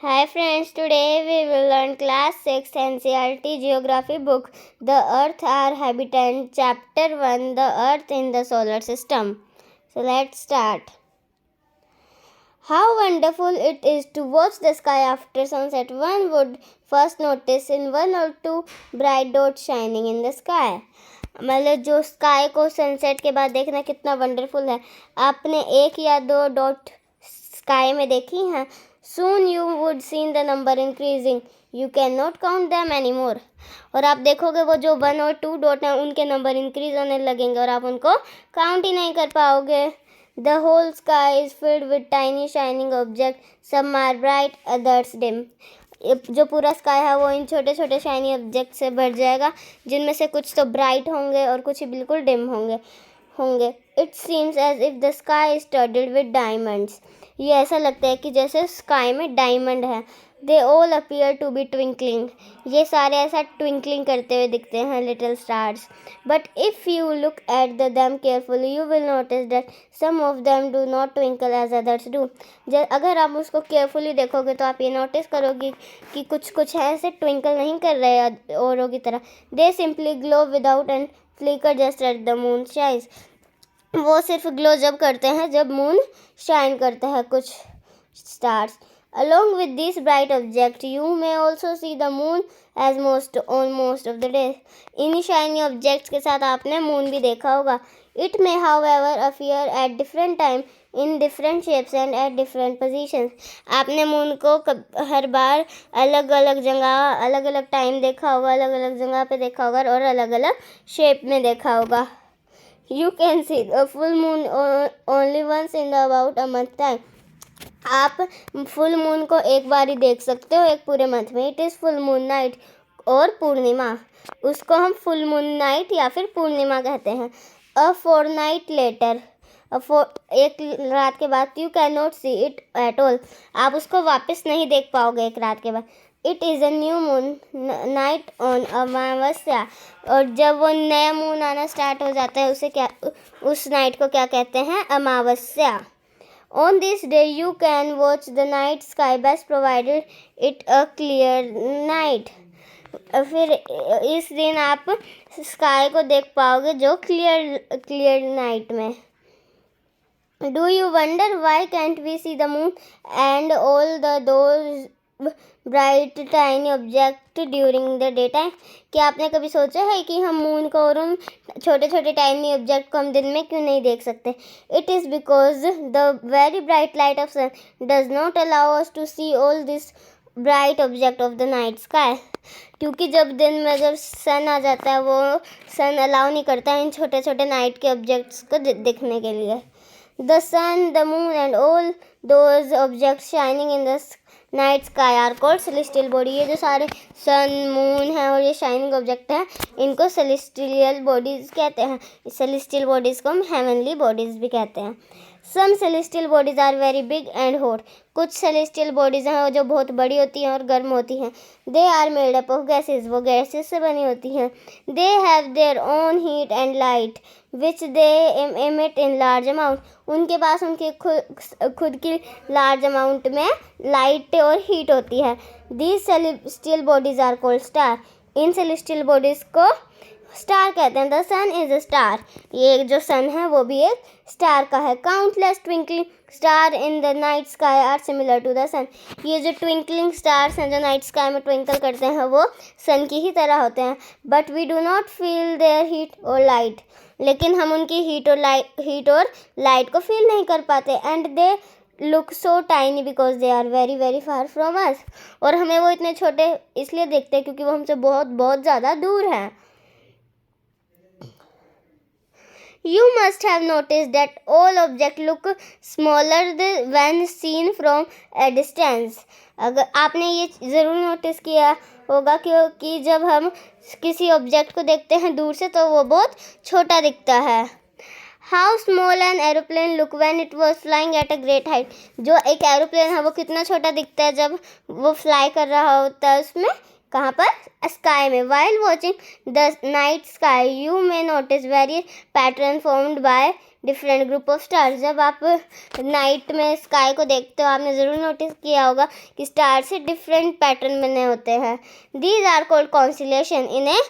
Hi friends, today we will learn class 6 NCERT Geography book The Earth Our Habitat Chapter 1 The Earth in the Solar System. So let's start. How wonderful it is to watch the sky after sunset. One would first notice in one or two bright dots shining in the sky. मतलब जो sky को sunset के बाद देखना कितना wonderful है. आपने एक या दो डॉट स्काई में देखी हैं. Soon you would see the number increasing. You cannot count them anymore. और आप देखोगे वो जो 1 और 2 डॉट हैं उनके नंबर इंक्रीज होने लगेंगे और आप उनको काउंट ही नहीं कर पाओगे. The whole sky is filled with tiny shining objects. Some are bright, others dim. जो पूरा स्काई है वो इन छोटे छोटे शाइनी ऑब्जेक्ट से भर जाएगा, जिनमें से कुछ तो ब्राइट होंगे और कुछ बिल्कुल डिम होंगे. It seems as if the sky is studded with diamonds. ये ऐसा लगता है कि जैसे स्काई में डायमंड है. They all appear to be twinkling. ये सारे ऐसा ट्विंकलिंग करते हुए दिखते हैं, little stars. But if you look at them carefully you will notice that some of them do not twinkle as others do. अगर आप उसको केयरफुली देखोगे तो आप ये नोटिस करोगे कि कुछ है ऐसे ट्विंकल नहीं कर रहे औरों की तरह. They simply glow without and flicker just at the moon shines. वो सिर्फ ग्लो जब करते हैं जब मून शाइन करता है. कुछ stars. Along with these bright objects, you may also see the moon as on most of the day. In shiny objects के साथ आपने moon भी देखा होगा. It may, however, appear at different time in different shapes and at different positions. आपने moon को हर बार अलग अलग जगह अलग अलग टाइम देखा होगा, अलग अलग जगह पे देखा होगा और अलग अलग शेप में देखा होगा. You can see the full moon only once in about a month time. आप फुल मून को एक बार ही देख सकते हो एक पूरे मंथ में. It is full moon night और पूर्णिमा. उसको हम फुल मून नाइट या फिर पूर्णिमा कहते हैं. अ फोरनाइट लेटर. एक रात के बाद you can not see it at all. आप उसको वापस नहीं देख पाओगे एक रात के बाद. It is a new moon night on अमावस्या. और जब वो नया मून आना स्टार्ट हो जाता है उस नाइट को क्या कहते हैं? अमावस्या. On this day you can watch the night sky best provided it a clear night. फिर इस दिन आप स्काई को देख पाओगे जो क्लियर नाइट में. Do you wonder why can't we see the moon and all those bright tiny object during the day time? क्या आपने कभी सोचा है कि हम मून को और उन छोटे छोटे टाइनी ऑब्जेक्ट को हम दिन में क्यों नहीं देख सकते? It is because the very bright light of sun does not allow us to see all this bright object of the night sky. क्योंकि जब दिन में जब सन आ जाता है वो सन अलाउ नहीं करता है इन छोटे छोटे नाइट के ऑब्जेक्ट्स को दिखने के लिए. The sun, the moon and all those objects shining in the night sky are called celestial body. ये जो सारे सन, मून है और ये शाइनिंग ऑब्जेक्ट हैं इनको सेलेस्टियल बॉडीज़ कहते हैं. सेलेस्टियल बॉडीज़ को हम हेवनली बॉडीज़ भी कहते हैं. Some celestial bodies are very big and hot. कुछ सेलेस्टियल बॉडीज़ हैं जो बहुत बड़ी होती हैं और गर्म होती हैं. They are made up of gases. वो गैसेस से बनी होती हैं. They have their own heat and light which they emit in large amount. उनके पास उनके खुद की लार्ज अमाउंट में लाइट और हीट होती है. These celestial bodies are called star. इन सेलेस्टियल बॉडीज़ को स्टार कहते हैं. The sun is a star. ये जो सन है वो भी एक स्टार का है. Countless twinkling star in the night sky are similar to the sun. ये जो ट्विंकलिंग स्टार्स हैं जो नाइट स्काई में ट्विंकल करते हैं वो सन की ही तरह होते हैं. But we do not feel their heat और लाइट. लेकिन हम उनकी हीट और लाइट को फील नहीं कर पाते. And they look so tiny because they are very very far from us. और हमें वो इतने छोटे इसलिए दिखते हैं क्योंकि वो हमसे बहुत बहुत ज़्यादा दूर हैं. You must have noticed that all objects look smaller when seen from a distance. अगर आपने ये ज़रूर नोटिस किया होगा कि जब हम किसी ऑब्जेक्ट को देखते हैं दूर से तो वो बहुत छोटा दिखता है. How small an aeroplane look when it was flying at a great height. जो एक एरोप्लेन है वो कितना छोटा दिखता है जब वो फ्लाई कर रहा होता है उसमें. कहाँ पर? स्काई में. While watching the night sky you may notice various patterns formed by different group of stars. जब आप नाइट में स्काई को देखते हो आपने ज़रूर नोटिस किया होगा कि स्टार से डिफरेंट पैटर्न बने होते हैं. These are called constellation. इन्हें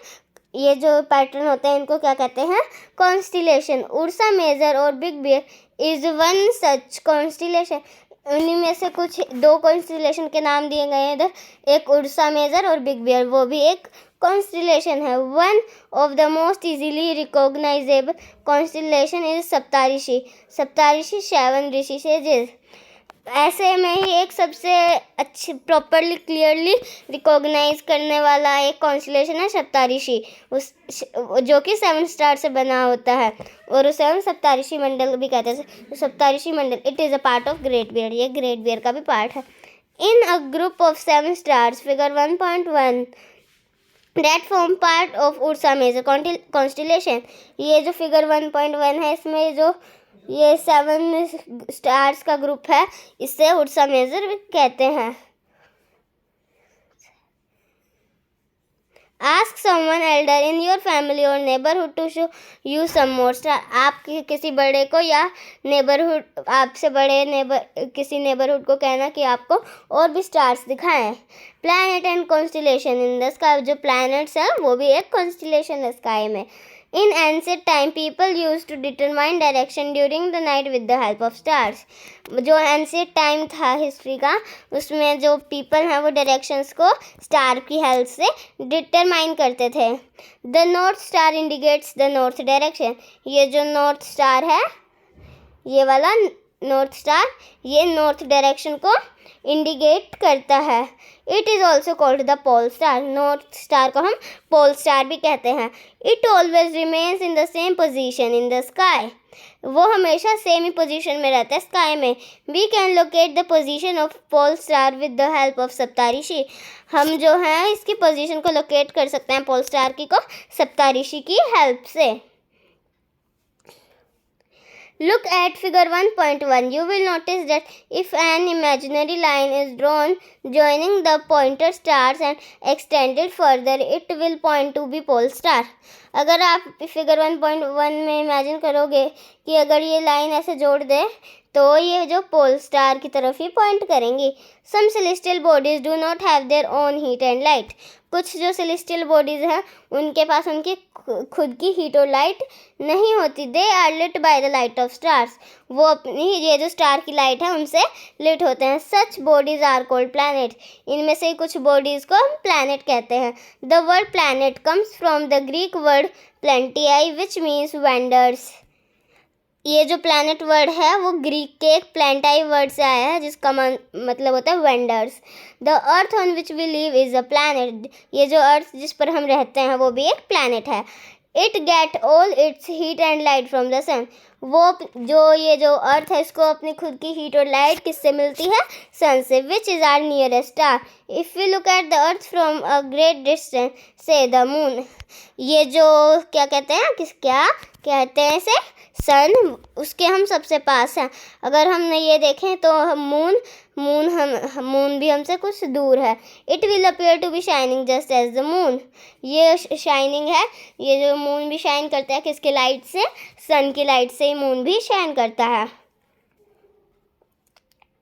ये जो पैटर्न होते हैं इनको क्या कहते हैं? कॉन्स्टिलेशन. उर्सा मेजर और big Bear is one such constellation. उन्हीं में से कुछ 2 कॉन्स्टिलेशन के नाम दिए गए हैं इधर. एक उर्सा मेजर और बिग बियर, वो भी एक कॉन्स्टिलेशन है. One of the most easily recognizable constellation is Saptarishi. Saptarishi 7 rishi sages. ऐसे में ही एक सबसे अच्छी प्रॉपरली क्लियरली रिकॉग्नाइज करने वाला एक कॉन्स्टिलेशन है सप्ताऋषि, उस जो कि 7 स्टार से बना होता है और उसे हम सप्ताऋषि मंडल भी कहते हैं. Saptarishi Mandal it is a part of great bear. ये ग्रेट बियर का भी पार्ट है. In a group of 7 stars figure 1.1 that form part of Ursa Major constellation. ये जो फिगर 1.1 है इसमें जो ये 7 स्टार्स का ग्रुप है इससे उर्सा मेजर कहते हैं. Ask someone elder in your family or neighborhood to show you some more stars. आप किसी बड़े को या नेबरहुड आपसे बड़े किसी नेबरहुड को कहना कि आपको और भी स्टार्स दिखाएं. Planet and constellation in the sky. जो प्लैनेट्स हैं वो भी एक कॉन्स्टिलेशन है स्काई में. In ancient time, people used to determine direction during the night with the help of stars. जो ancient time था हिस्ट्री का उसमें जो people हैं वो डायरेक्शंस को स्टार की हेल्प से डिटरमाइन करते थे. The north star indicates the north direction. ये जो नॉर्थ स्टार है ये वाला नॉर्थ स्टार ये नॉर्थ डायरेक्शन को इंडिकेट करता है. It is also called the pole star. North star को हम पोल स्टार भी कहते हैं. It always remains in the same position in the sky. वो हमेशा सेम ही पोजीशन में रहता है स्काई में. We can locate the position of pole star with the help of Saptarishi. हम जो हैं इसकी पोजीशन को लोकेट कर सकते हैं पोल स्टार की को सप्ताऋषि की हेल्प से. Look at figure 1.1. You will notice that if an imaginary line is drawn joining the pointer stars and extended further, it will point to be pole star. अगर आप figure 1.1 में imagine करोगे कि अगर ये लाइन ऐसे जोड़ दे तो ये जो पोल स्टार की तरफ ही पॉइंट करेंगी. Some celestial bodies do not have their own heat and light. कुछ जो सेलेस्टियल बॉडीज़ हैं उनके पास उनकी खुद की हीट और लाइट नहीं होती. They are lit by the light of stars. वो अपनी ये जो स्टार की लाइट है उनसे लिट होते हैं. Such bodies are called planet. इनमें से कुछ बॉडीज़ को हम प्लैनेट कहते हैं. The word planet comes from the Greek word planetai which means wanderers. ये जो प्लैनेट वर्ड है वो ग्रीक के एक प्लेंटाई वर्ड से आया है जिसका मतलब होता है wanderers. The earth on which we live is a planet. ये जो अर्थ जिस पर हम रहते हैं वो भी एक प्लैनेट है. It get all its heat and light from the sun. वो जो ये जो अर्थ है इसको अपनी खुद की हीट और लाइट किससे मिलती है? सन से. Which is our nearest star. If you look at the earth from a great distance say the moon. ये जो क्या कहते हैं क्या कहते हैं इसे? सन. उसके हम सबसे पास हैं. अगर हम ये देखें तो मून भी हमसे कुछ दूर है. It will appear to be shining just as the moon. ये शाइनिंग है. ये जो मून भी शाइन करता है किसकी लाइट से? सन की लाइट से ही मून भी शाइन करता है.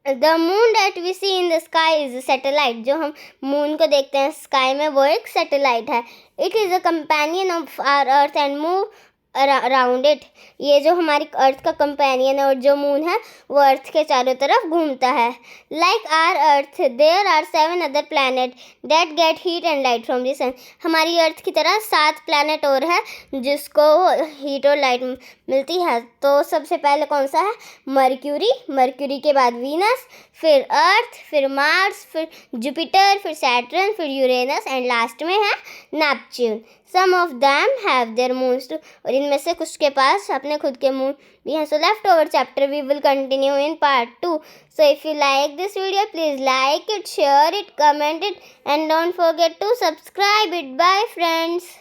The moon that we see in the sky is a satellite. जो हम मून को देखते हैं स्काई में वो एक सैटेलाइट है. It is a companion of our earth and move around it. ये जो हमारी अर्थ का कंपेनियन है और जो मून है वो अर्थ के चारों तरफ घूमता है. Like our earth there are 7 other planet that get heat and light from the sun. हमारी अर्थ की तरह 7 प्लैनेट और है जिसको हीट और लाइट मिलती है. तो सबसे पहले कौन सा है? मर्क्यूरी. मर्क्यूरी के बाद वीनस, फिर अर्थ, फिर मार्स, फिर जुपिटर, फिर सैटर्न, फिर यूरेनस एंड लास्ट में है Neptune. Some of them have their moons too. और इनमें से कुछ के पास अपने खुद के मून भी हैं. So leftover chapter we will continue in part 2. So if you like this video, please like it, share it, comment it, and don't forget to subscribe it. Bye friends.